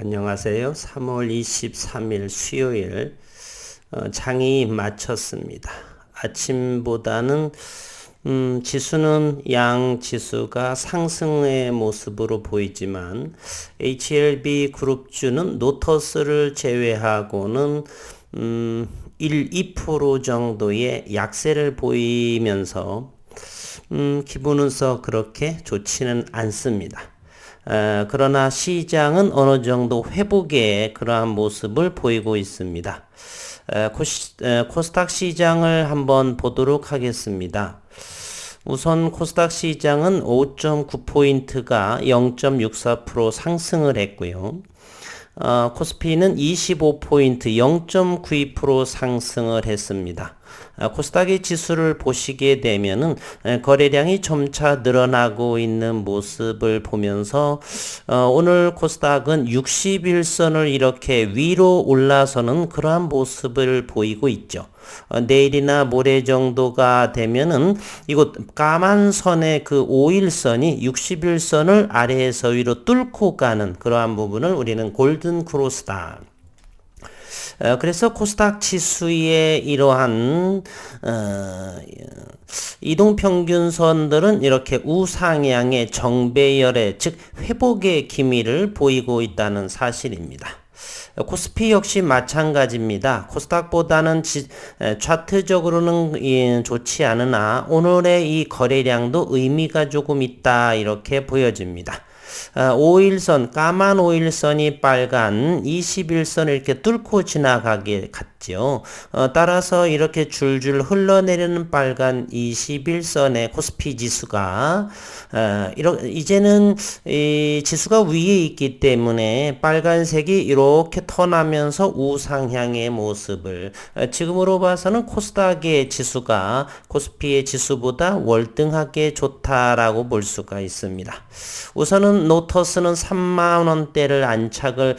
안녕하세요. 3월 23일 수요일 장이 마쳤습니다. 아침보다는 지수는 양 지수가 상승의 모습으로 보이지만 HLB 그룹주는 노터스를 제외하고는 2% 정도의 약세를 보이면서 기분은 서 그렇게 좋지는 않습니다. 그러나 시장은 어느 정도 회복의 그러한 모습을 보이고 있습니다. 코스닥 시장을 한번 보도록 하겠습니다. 우선 코스닥 시장은 5.9포인트가 0.64% 상승을 했고요. 코스피는 25포인트 0.92% 상승을 했습니다. 코스닥의 지수를 보시게 되면은 거래량이 점차 늘어나고 있는 모습을 보면서 오늘 코스닥은 61선을 이렇게 위로 올라서는 그러한 모습을 보이고 있죠. 내일이나 모레 정도가 되면은 이곳 까만 선의 그 5일선이 61선을 아래에서 위로 뚫고 가는 그러한 부분을 우리는 골든 크로스다. 그래서 코스닥 지수의 이러한 이동평균선들은 이렇게 우상향의 정배열의 즉 회복의 기미를 보이고 있다는 사실입니다. 코스피 역시 마찬가지입니다. 코스닥보다는 차트적으로는 좋지 않으나 오늘의 이 거래량도 의미가 조금 있다 이렇게 보여집니다. 5일선 까만 5일선이 빨간 21선을 이렇게 뚫고 지나가게 갔죠. 따라서 이렇게 줄줄 흘러내리는 빨간 21선의 코스피 지수가 이제는 이 지수가 위에 있기 때문에 빨간색이 이렇게 턴하면서 우상향의 모습을 지금으로 봐서는 코스닥의 지수가 코스피의 지수보다 월등하게 좋다라고 볼 수가 있습니다. 우선은 노터스는 3만원대를 안착을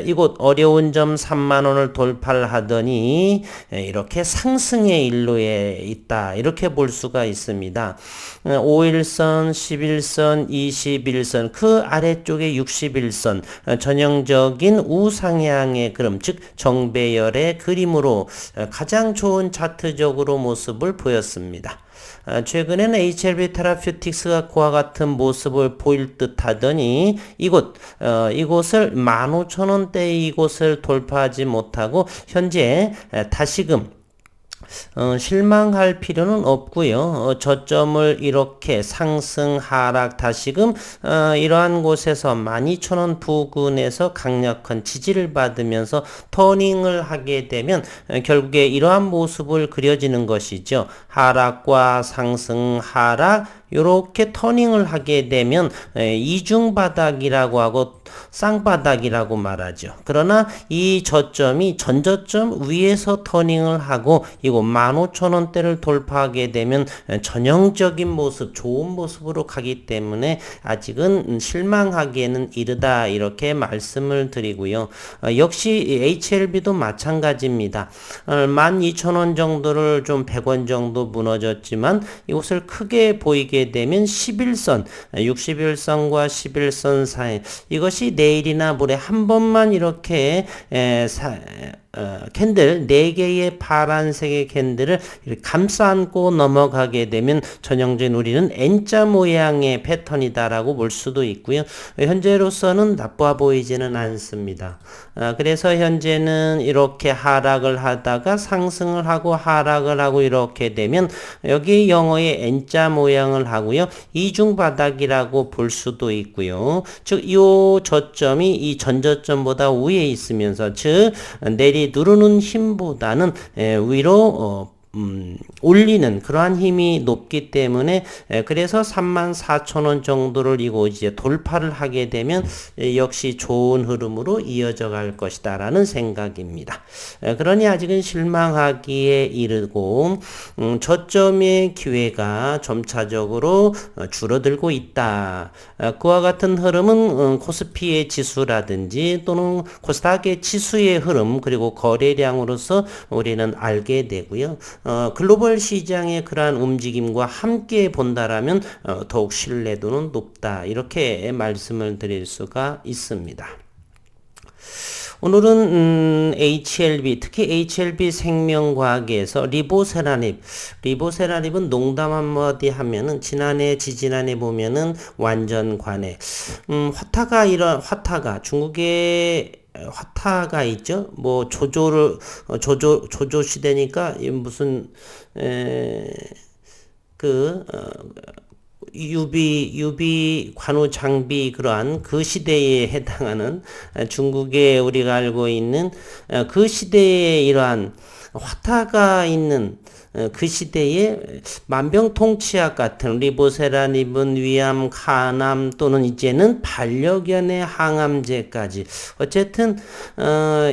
이곳 어려운 점 3만원을 돌파를 하더니 이렇게 상승의 일로에 있다 이렇게 볼 수가 있습니다. 5일선, 11선, 21선 그 아래쪽에 61선 전형적인 우상향의 그림 즉 정배열의 그림으로 가장 좋은 차트적으로 모습을 보였습니다. 최근에는 HLB 테라퓨틱스가 그와 같은 모습을 보일 듯 하더니 이곳을 15,000원대 이곳을 돌파하지 못하고 현재 다시금 실망할 필요는 없고요. 저점을 이렇게 상승 하락 다시금 이러한 곳에서 12,000원 부근에서 강력한 지지를 받으면서 터닝을 하게 되면 결국에 이러한 모습을 그려지는 것이죠. 하락과 상승 하락 이렇게 터닝을 하게 되면 이중바닥이라고 하고 쌍바닥이라고 말하죠. 그러나 이 저점이 전저점 위에서 터닝을 하고 이거 15,000원대를 돌파하게 되면 전형적인 모습, 좋은 모습으로 가기 때문에 아직은 실망하기에는 이르다 이렇게 말씀을 드리고요. 역시 HLB도 마찬가지입니다. 12,000원 정도를 좀 100원 정도 무너졌지만 이곳을 크게 보이게 되면 11선, 61선과 11선 사이 이것이 내일이나 모레 한 번만 이렇게 캔들 4개의 파란색의 캔들을 이렇게 감싸 안고 넘어가게 되면 전형적인 우리는 N자 모양의 패턴이다라고 볼 수도 있고요. 현재로서는 나빠 보이지는 않습니다. 그래서 현재는 이렇게 하락을 하다가 상승을 하고 하락을 하고 이렇게 되면 여기 영어의 N자 모양을 하고요. 이중바닥이라고 볼 수도 있고요. 즉 이 저점이 이 전저점보다 위에 있으면서 즉 내리 누르는 힘보다는 위로 올리는 그러한 힘이 높기 때문에 그래서 34,000원 정도를 이거 이제 돌파를 하게 되면 역시 좋은 흐름으로 이어져 갈 것이다 라는 생각입니다. 그러니 아직은 실망하기에 이르고 저점의 기회가 점차적으로 줄어들고 있다. 그와 같은 흐름은 코스피의 지수라든지 또는 코스닥의 지수의 흐름 그리고 거래량으로서 우리는 알게 되고요. 글로벌 시장의 그러한 움직임과 함께 본다라면 더욱 신뢰도는 높다 이렇게 말씀을 드릴 수가 있습니다. 오늘은 HLB, 특히 HLB 생명과학에서 리보세라닙은 농담 한마디 하면은 지난해, 지지난해 보면은 완전 관해. 화타가 중국의 화타가 있죠. 뭐 조조 시대니까 무슨 그 유비 관우 장비 그러한 그 시대에 해당하는 중국에 우리가 알고 있는 그 시대에 이러한 화타가 있는 그 시대에 만병통치약 같은 리보세라닙은 위암, 간암 또는 이제는 반려견의 항암제까지 어쨌든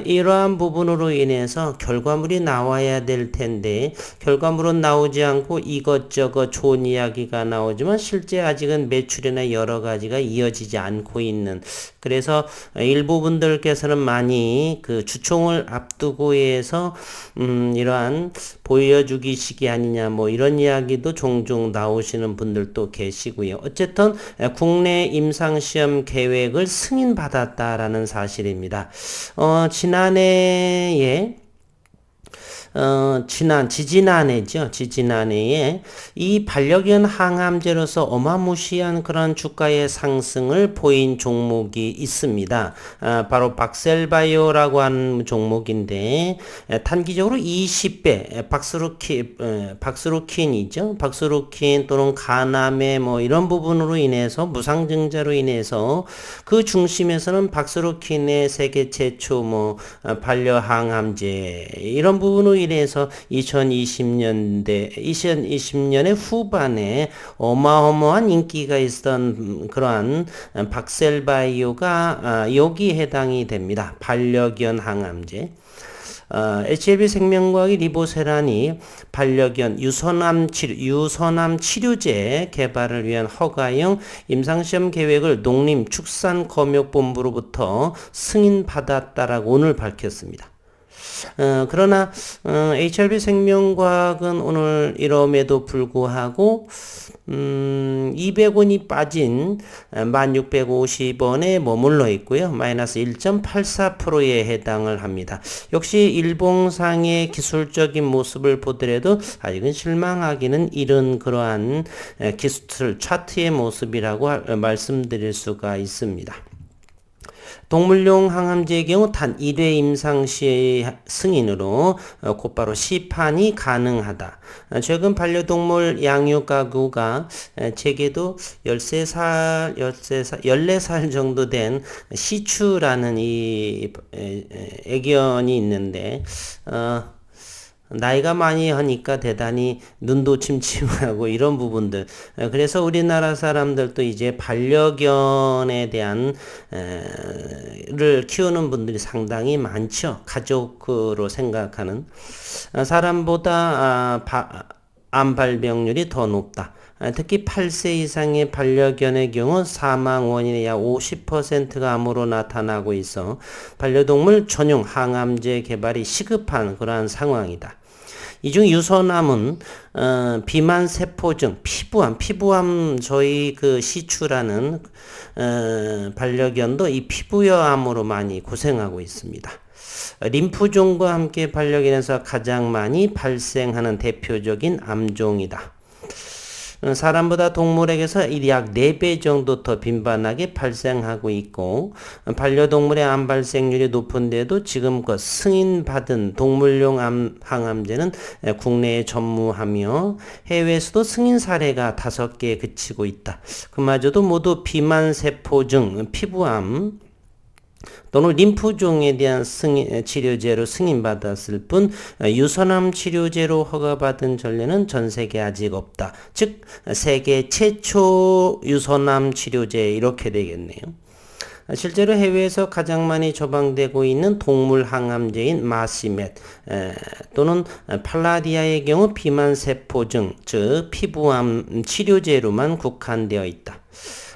이러한 부분으로 인해서 결과물이 나와야 될 텐데 결과물은 나오지 않고 이것저것 좋은 이야기가 나오지만 실제 아직은 매출이나 여러 가지가 이어지지 않고 있는 그래서 일부 분들께서는 많이 그 주총을 앞두고 해서 이러한 보여주기 시기 아니냐 뭐 이런 이야기도 종종 나오시는 분들도 계시고요. 어쨌든 국내 임상시험 계획을 승인받았다라는 사실입니다. 지지난해에 이 반려견 항암제로서 어마무시한 그런 주가의 상승을 보인 종목이 있습니다. 바로 박셀바이오라고 하는 종목인데 단기적으로 20배 박스루킨 또는 간암의 뭐 이런 부분으로 인해서 무상증자로 인해서 그 중심에서는 박스루킨의 세계 최초 뭐 반려 항암제 이런 부분으로 인해서 2020년의 후반에 어마어마한 인기가 있었던 그러한 박셀바이오가 여기 해당이 됩니다. 반려견 항암제. HLB 생명과학이 리보세라니 반려견 유선암 치료제 개발을 위한 허가형 임상시험 계획을 농림축산검역본부로부터 승인받았다라고 오늘 밝혔습니다. 그러나 HLB 생명과학은 오늘 이럼에도 불구하고 200원이 빠진 1650원에 머물러 있고요. 마이너스 1.84%에 해당을 합니다. 역시 일봉상의 기술적인 모습을 보더라도 아직은 실망하기는 이른 그러한 기술 차트의 모습이라고 말씀드릴 수가 있습니다. 동물용 항암제의 경우 단 1회 임상시 승인으로 곧바로 시판이 가능하다. 최근 반려동물 양육 가구가 제게도 14살 정도 된 시추라는 이 애견이 있는데 나이가 많이 하니까 대단히 눈도 침침하고 이런 부분들. 그래서 우리나라 사람들도 이제 반려견에 대한 를 키우는 분들이 상당히 많죠. 가족으로 생각하는. 사람보다 암 발병률이 더 높다. 특히 8세 이상의 반려견의 경우 사망 원인의 약 50%가 암으로 나타나고 있어 반려동물 전용 항암제 개발이 시급한 그러한 상황이다. 이 중 유선암은 비만 세포증, 피부암 저희 그 시추라는 반려견도 이 피부여암으로 많이 고생하고 있습니다. 림프종과 함께 반려견에서 가장 많이 발생하는 대표적인 암종이다. 사람보다 동물에게서 약 4배 정도 더 빈번하게 발생하고 있고 반려동물의 암 발생률이 높은데도 지금껏 승인받은 동물용 항암제는 국내에 전무하며 해외에서도 승인 사례가 5개에 그치고 있다. 그마저도 모두 비만세포증, 피부암 또는 림프종에 대한 치료제로 승인받았을 뿐 유선암 치료제로 허가받은 전례는 전 세계에 아직 없다. 즉 세계 최초 유선암 치료제 이렇게 되겠네요. 실제로 해외에서 가장 많이 처방되고 있는 동물 항암제인 마시멧 또는 팔라디아의 경우 비만세포증 즉 피부암 치료제로만 국한되어 있다.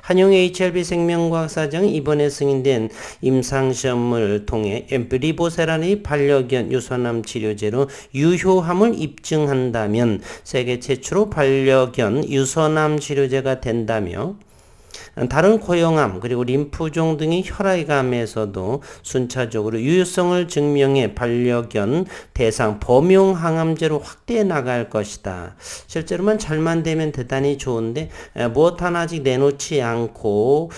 한용 HLB 생명과학사정이 이번에 승인된 임상시험을 통해 리보세라니 반려견 유선암 치료제로 유효함을 입증한다면 세계 최초로 반려견 유선암 치료제가 된다며 다른 고형암 그리고 림프종 등의 혈액암에서도 순차적으로 유효성을 증명해 반려견 대상 범용 항암제로 확대해 나갈 것이다. 실제로만 잘만 되면 대단히 좋은데 무엇 하나 아직 내놓지 않고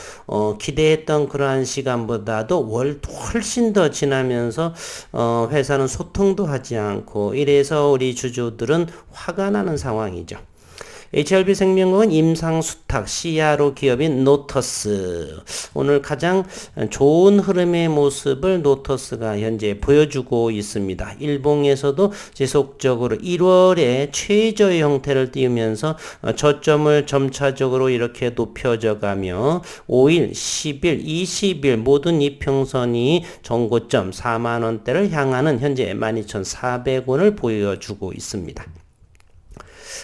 기대했던 그러한 시간보다도 훨씬 더 지나면서 회사는 소통도 하지 않고 이래서 우리 주주들은 화가 나는 상황이죠. HLB생명공은 임상수탁 CRO 기업인 노터스. 오늘 가장 좋은 흐름의 모습을 노터스가 현재 보여주고 있습니다. 일봉에서도 지속적으로 1월에 최저의 형태를 띄우면서 저점을 점차적으로 이렇게 높여져 가며 5일, 10일, 20일 모든 이평선이 정고점 4만원대를 향하는 현재 12,400원을 보여주고 있습니다.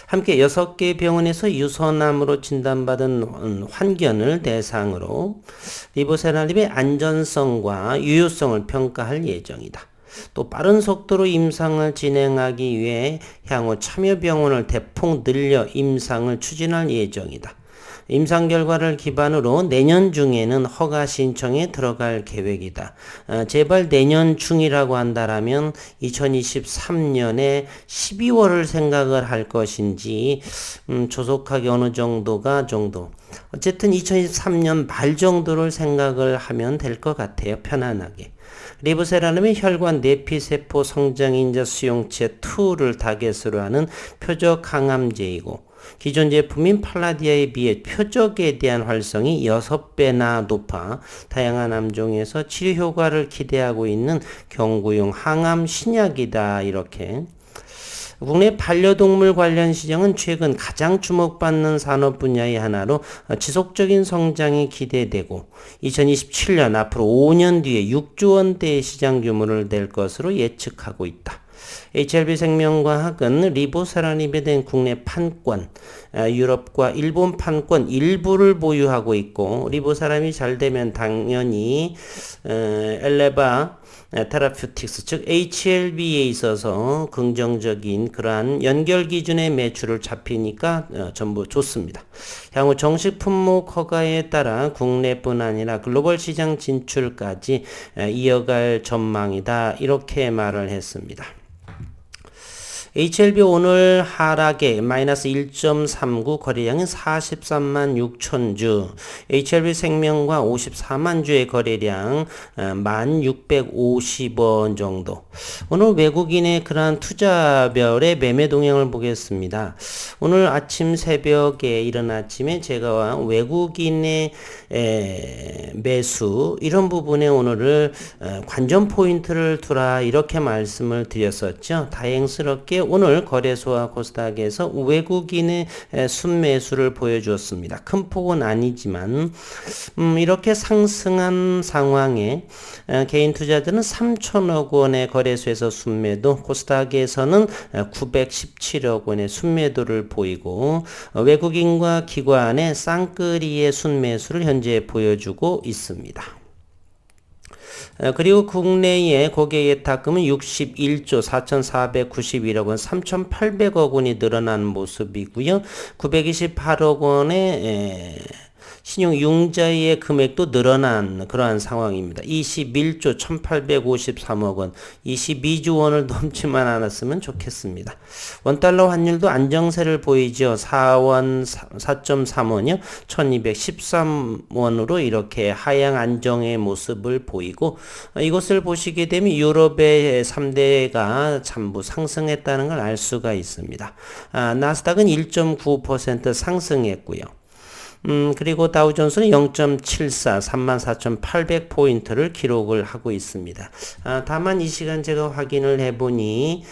함께 6개 병원에서 유선암으로 진단받은 환견을 대상으로 리보세라닙의 안전성과 유효성을 평가할 예정이다. 또 빠른 속도로 임상을 진행하기 위해 향후 참여병원을 대폭 늘려 임상을 추진할 예정이다. 임상 결과를 기반으로 내년 중에는 허가 신청에 들어갈 계획이다. 제발 내년 중이라고 한다라면 2023년에 12월을 생각을 할 것인지 조속하게 어느 정도가 어쨌든 2023년 말 정도를 생각을 하면 될 것 같아요. 편안하게. 리보세라님의 혈관 내피세포 성장인자 수용체 2를 타겟으로 하는 표적 항암제이고 기존 제품인 팔라디아에 비해 표적에 대한 활성이 6배나 높아 다양한 암종에서 치료 효과를 기대하고 있는 경구용 항암 신약이다. 이렇게 국내 반려동물 관련 시장은 최근 가장 주목받는 산업 분야의 하나로 지속적인 성장이 기대되고 2027년 앞으로 5년 뒤에 6조 원대의 시장 규모를 낼 것으로 예측하고 있다. HLB생명과학은 리보세라닙에 대한 국내 판권, 유럽과 일본 판권 일부를 보유하고 있고 리보세라닙이 잘 되면 당연히 엘레바 테라퓨틱스 즉 HLB에 있어서 긍정적인 그러한 연결 기준의 매출을 잡히니까 전부 좋습니다. 향후 정식 품목 허가에 따라 국내뿐 아니라 글로벌 시장 진출까지 이어갈 전망이다. 이렇게 말을 했습니다. HLB 오늘 하락에 마이너스 1.39 거래량은 43만 6천 주, HLB 생명과 54만 주의 거래량 1,650원 정도. 오늘 외국인의 그러한 투자별의 매매 동향을 보겠습니다. 오늘 아침 새벽에 이른 아침에 제가 외국인의 매수 이런 부분에 오늘을 관전 포인트를 두라 이렇게 말씀을 드렸었죠. 다행스럽게 오늘 거래소와 코스닥에서 외국인의 순매수를 보여주었습니다. 큰 폭은 아니지만 이렇게 상승한 상황에 개인 투자들은 3천억 원의 거래소에서 순매도, 코스닥에서는 917억 원의 순매도를 보이고 외국인과 기관의 쌍끌이의 순매수를 현재 보여주고 있습니다. 그리고 국내의 고객예탁금은 61조 4,491억 원, 3,800억 원이 늘어난 모습이고요. 928억 원의 신용융자의 금액도 늘어난 그러한 상황입니다. 21조 1853억 원, 22조 원을 넘지만 않았으면 좋겠습니다. 원달러 환율도 안정세를 보이죠. 4.3원이요. 1213원으로 이렇게 하향 안정의 모습을 보이고 이것을 보시게 되면 유럽의 3대가 전부 상승했다는 걸 알 수가 있습니다. 나스닥은 1.9% 상승했고요. 그리고 다우존스는 0.74, 34,800포인트를 기록을 하고 있습니다. 다만 이 시간 제가 확인을 해보니,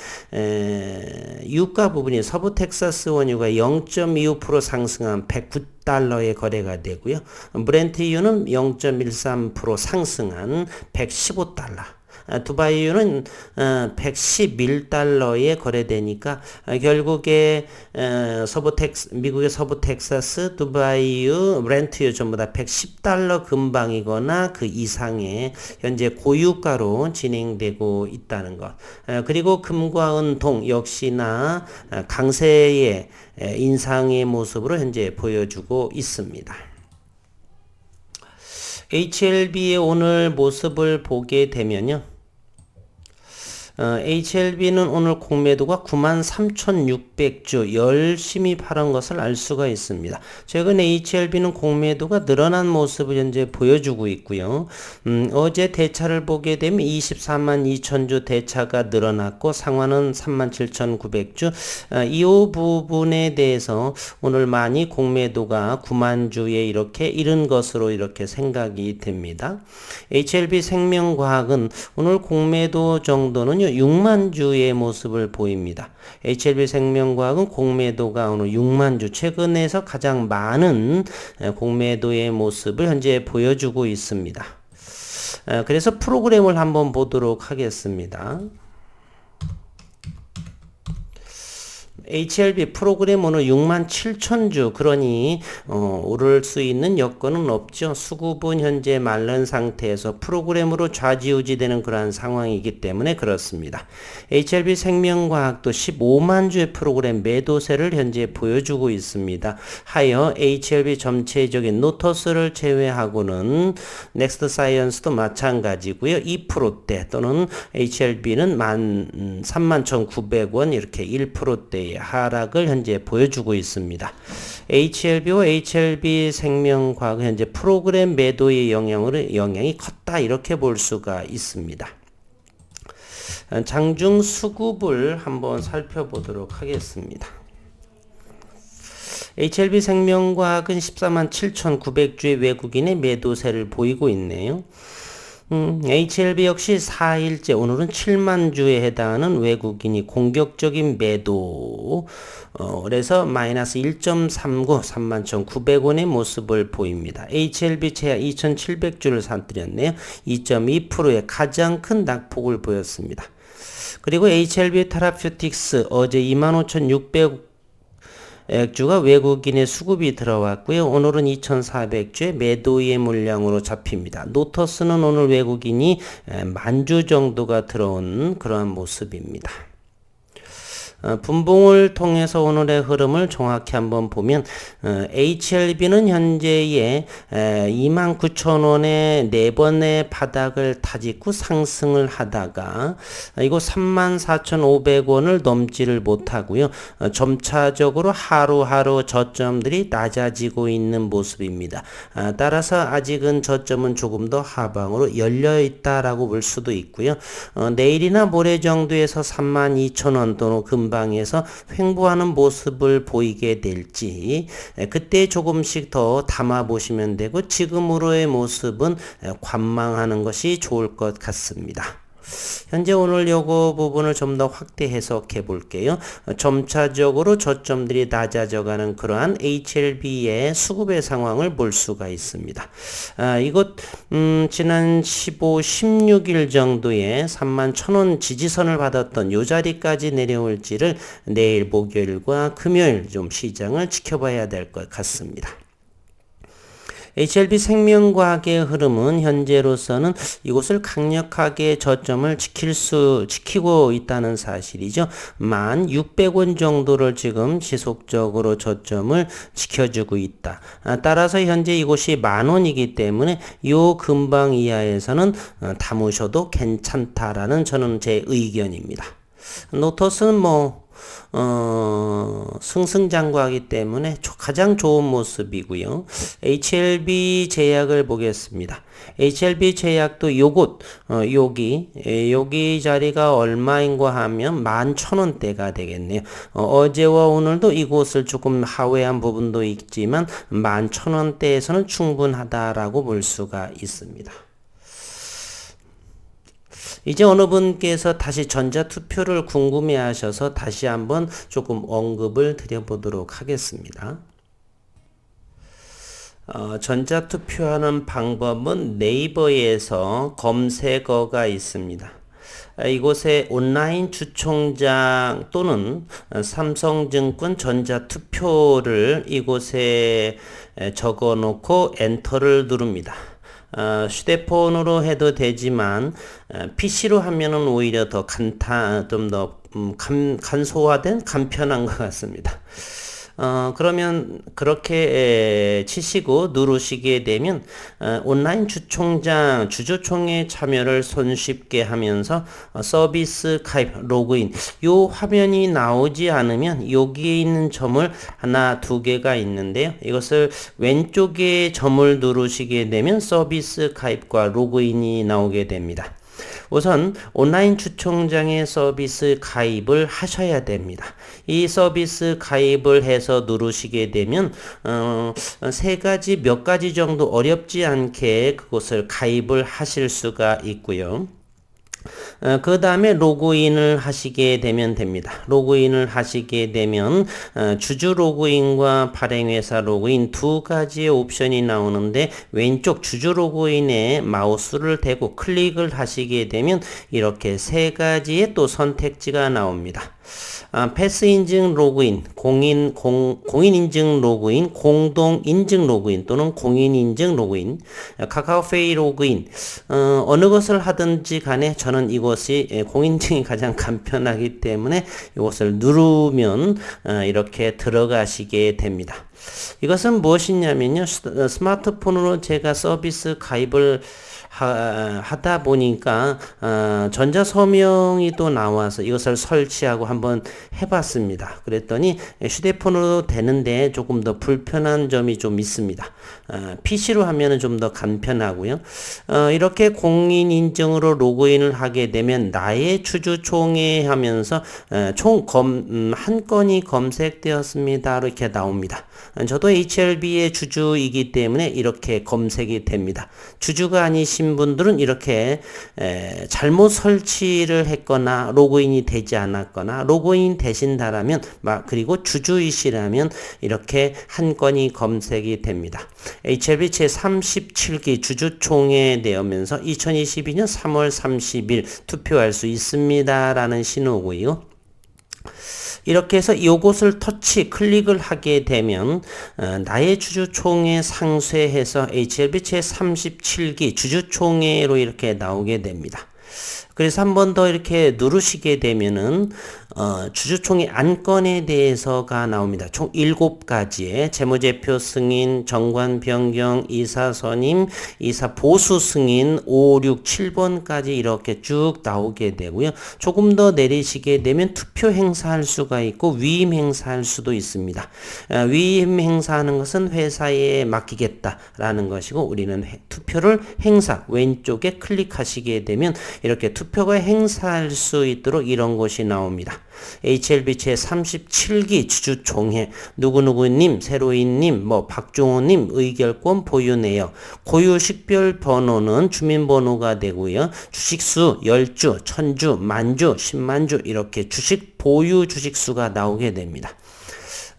유가 부분이 서부 텍사스 원유가 0.25% 상승한 109달러에 거래가 되고요. 브렌트유는 0.13% 상승한 115달러. 두바이유는 111달러에 거래되니까 결국에 미국의 서부 텍사스, 두바이유, 브렌트유 전부 다 110달러 근방이거나 그 이상의 현재 고유가로 진행되고 있다는 것. 그리고 금과 은, 동 역시나 강세의 인상의 모습으로 현재 보여주고 있습니다. HLB의 오늘 모습을 보게 되면요. HLB는 오늘 공매도가 93,600주 열심히 팔은 것을 알 수가 있습니다. 최근 HLB는 공매도가 늘어난 모습을 현재 보여주고 있고요. 어제 대차를 보게 되면 24만 2천주 대차가 늘어났고 상환은 37,900주. 이 부분에 대해서 오늘 많이 공매도가 9만 주에 이렇게 이른 것으로 이렇게 생각이 됩니다. HLB 생명과학은 오늘 공매도 정도는요 6만 주의 모습을 보입니다. HLB 생명과학은 공매도가 오늘 6만 주 최근에서 가장 많은 공매도의 모습을 현재 보여주고 있습니다. 그래서 프로그램을 한번 보도록 하겠습니다. HLB 프로그램 오늘 6만 7천 주 그러니 오를 수 있는 여건은 없죠. 수급은 현재 마른 상태에서 프로그램으로 좌지우지되는 그러한 상황이기 때문에 그렇습니다. HLB 생명과학도 15만 주의 프로그램 매도세를 현재 보여주고 있습니다. 하여 HLB 전체적인 노터스를 제외하고는 넥스트 사이언스도 마찬가지고요. 2%대 또는 HLB는 31,900원 이렇게 1%대의 하락을 현재 보여주고 있습니다. HLB와 HLB 생명과학은 현재 프로그램 매도의 영향이 컸다 이렇게 볼 수가 있습니다. 장중 수급을 한번 살펴보도록 하겠습니다. HLB 생명과학은 14만 7,900주의 외국인의 매도세를 보이고 있네요. HLB 역시 4일째 오늘은 7만 주에 해당하는 외국인이 공격적인 매도 그래서 마이너스 1.39 31,900원의 모습을 보입니다. HLB 제약 2,700주를 사들였네요. 2.2%의 가장 큰 낙폭을 보였습니다. 그리고 HLB 테라퓨틱스 어제 25,600 액주가 외국인의 수급이 들어왔고요. 오늘은 2,400주의 매도의 물량으로 잡힙니다. 노터스는 오늘 외국인이 만주 정도가 들어온 그러한 모습입니다. 분봉을 통해서 오늘의 흐름을 정확히 한번 보면 HLB는 현재의 29,000원에 4번의 바닥을 다짓고 상승을 하다가 이거 34,500원을 넘지를 못하고요. 점차적으로 하루하루 저점들이 낮아지고 있는 모습입니다. 따라서 아직은 저점은 조금 더 하방으로 열려 있다라고 볼 수도 있고요. 내일이나 모레 정도에서 32,000원 또는 근방에서 횡보하는 모습을 보이게 될지 그때 조금씩 더 담아 보시면 되고 지금으로의 모습은 관망하는 것이 좋을 것 같습니다. 현재 오늘 요거 부분을 좀 더 확대 해석해 볼게요. 점차적으로 저점들이 낮아져가는 그러한 HLB의 수급의 상황을 볼 수가 있습니다. 이것 지난 15, 16일 정도에 31,000원 지지선을 받았던 요 자리까지 내려올지를 내일 목요일과 금요일 좀 시장을 지켜봐야 될 것 같습니다. HLB 생명과학의 흐름은 현재로서는 이곳을 강력하게 저점을 지키고 있다는 사실이죠. 1,600원 정도를 지금 지속적으로 저점을 지켜주고 있다. 따라서 현재 이곳이 10,000원이기 때문에 요 근방 이하에서는 담으셔도 괜찮다라는 저는 제 의견입니다. 노터스는 승승장구하기 때문에 가장 좋은 모습이고요. HLB 제약을 보겠습니다. HLB 제약도 여기 자리가 얼마인가 하면 11,000원대가 되겠네요. 어제와 오늘도 이곳을 조금 하회한 부분도 있지만 11,000원대에서는 충분하다라고 볼 수가 있습니다. 이제 어느 분께서 다시 전자투표를 궁금해 하셔서 다시 한번 조금 언급을 드려보도록 하겠습니다. 전자투표하는 방법은 네이버에서 검색어가 있습니다. 이곳에 온라인 주총장 또는 삼성증권 전자투표를 이곳에 적어 놓고 엔터를 누릅니다. 휴대폰으로 해도 되지만 PC로 하면은 오히려 더 간소화된 간편한 것 같습니다. 그러면 그렇게 치시고 누르시게 되면 온라인 주총장 주주총회 참여를 손쉽게 하면서 서비스 가입 로그인 요 화면이 나오지 않으면 여기에 있는 점을 하나 두 개가 있는데요. 이것을 왼쪽에 점을 누르시게 되면 서비스 가입과 로그인이 나오게 됩니다. 우선 온라인 주총장의 서비스 가입을 하셔야 됩니다. 이 서비스 가입을 해서 누르시게 되면 몇 가지 정도 어렵지 않게 그것을 가입을 하실 수가 있고요. 그 다음에 로그인을 하시게 되면 됩니다. 로그인을 하시게 되면 주주 로그인과 발행회사 로그인 두 가지의 옵션이 나오는데 왼쪽 주주 로그인에 마우스를 대고 클릭을 하시게 되면 이렇게 세 가지의 또 선택지가 나옵니다. 패스 인증 로그인, 공인 인증 로그인, 공동 인증 로그인 또는 공인 인증 로그인, 카카오페이 로그인, 어느 것을 하든지 간에 저는 이것이 공인증이 가장 간편하기 때문에 이것을 누르면 이렇게 들어가시게 됩니다. 이것은 무엇이냐면요. 스마트폰으로 제가 서비스 가입을 하다 보니까 전자서명이 또 나와서 이것을 설치하고 한번 해봤습니다. 그랬더니 휴대폰으로 되는데 조금 더 불편한 점이 좀 있습니다. PC로 하면은 좀 더 간편하고요. 이렇게 공인인증으로 로그인을 하게 되면 나의 주주총회 하면서 한 건이 검색되었습니다. 이렇게 나옵니다. 저도 HLB의 주주이기 때문에 이렇게 검색이 됩니다. 주주가 아니신 분들은 이렇게 잘못 설치를 했거나 로그인이 되지 않았거나 로그인 되신다라면 그리고 주주이시라면 이렇게 한 건이 검색이 됩니다. HLB 제37기 주주총회에 되면서 2022년 3월 30일 투표할 수 있습니다 라는 신호고요. 이렇게 해서 이곳을 클릭을 하게 되면 나의 주주총회 상쇄해서 HLB 제37기 주주총회로 이렇게 나오게 됩니다. 그래서 한 번 더 이렇게 누르시게 되면은 주주총회 안건에 대해서가 나옵니다. 총 7가지의 재무제표 승인, 정관 변경, 이사 선임, 이사 보수 승인 5, 6, 7번까지 이렇게 쭉 나오게 되고요. 조금 더 내리시게 되면 투표 행사할 수가 있고 위임 행사할 수도 있습니다. 위임 행사하는 것은 회사에 맡기겠다라는 것이고 우리는 투표를 왼쪽에 클릭하시게 되면 이렇게 투표가 행사할 수 있도록 이런 것이 나옵니다. HLB 제37기 주주총회 누구누구님, 세로이님, 박종호님 의결권 보유네요. 고유 식별 번호는 주민번호가 되고요. 주식수 10주, 1000주, 만주, 10만주 이렇게 보유 주식수가 나오게 됩니다.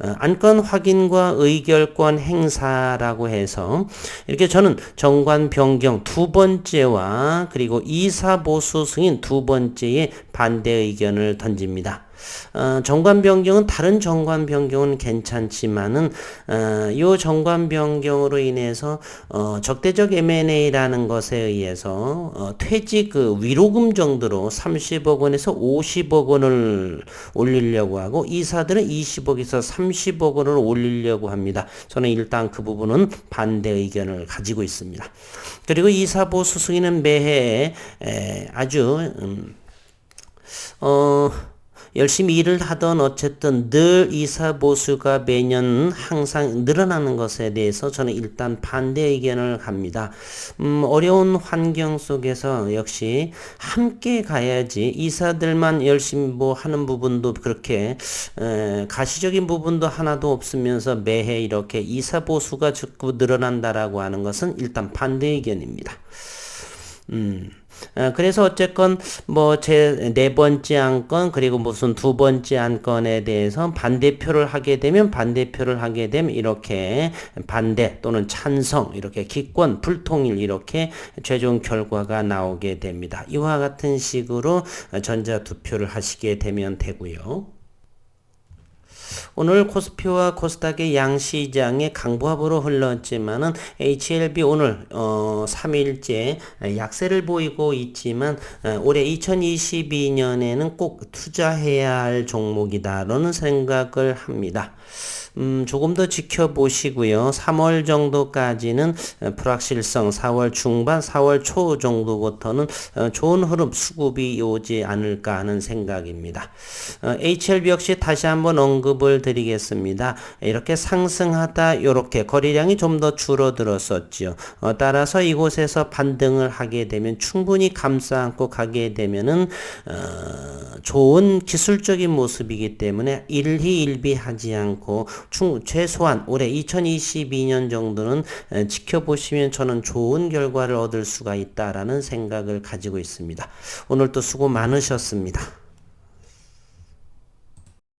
안건 확인과 의결권 행사라고 해서 이렇게 저는 정관 변경 두 번째와 그리고 이사 보수 승인 두 번째에 반대 의견을 던집니다. 정관 변경은 다른 정관 변경은 괜찮지만은 요 정관 변경으로 인해서 적대적 M&A라는 것에 의해서 퇴직 위로금 정도로 30억 원에서 50억 원을 올리려고 하고 이사들은 20억에서 30억 원을 올리려고 합니다. 저는 일단 그 부분은 반대 의견을 가지고 있습니다. 그리고 이사 보수 승인은 매해 아주 열심히 일을 하던 어쨌든 늘 이사 보수가 매년 항상 늘어나는 것에 대해서 저는 일단 반대 의견을 합니다. 어려운 환경 속에서 역시 함께 가야지 이사들만 열심히 하는 부분도 그렇게 가시적인 부분도 하나도 없으면서 매해 이렇게 이사 보수가 자꾸 늘어난다라고 하는 것은 일단 반대 의견입니다. 그래서 어쨌건 제 네 번째 안건 그리고 무슨 두 번째 안건에 대해서 반대표를 하게 되면 이렇게 반대 또는 찬성 이렇게 기권 불통일 이렇게 최종 결과가 나오게 됩니다. 이와 같은 식으로 전자투표를 하시게 되면 되고요. 오늘 코스피와 코스닥의 양시장의 강보합으로 흘렀지만은 HLB 오늘 3일째 약세를 보이고 있지만 올해 2022년에는 꼭 투자해야 할 종목이다라는 생각을 합니다. 조금 더 지켜보시고요. 3월 정도까지는 불확실성, 4월 중반, 4월 초 정도부터는 좋은 흐름 수급이 오지 않을까 하는 생각입니다. HLB 역시 다시 한번 언급을 드리겠습니다. 이렇게 상승하다 이렇게 거래량이 좀 더 줄어들었었죠. 따라서 이곳에서 반등을 하게 되면 충분히 감싸 안고 가게 되면은 좋은 기술적인 모습이기 때문에 일희일비하지 않고 최소한 올해 2022년 정도는 지켜보시면 저는 좋은 결과를 얻을 수가 있다라는 생각을 가지고 있습니다. 오늘도 수고 많으셨습니다.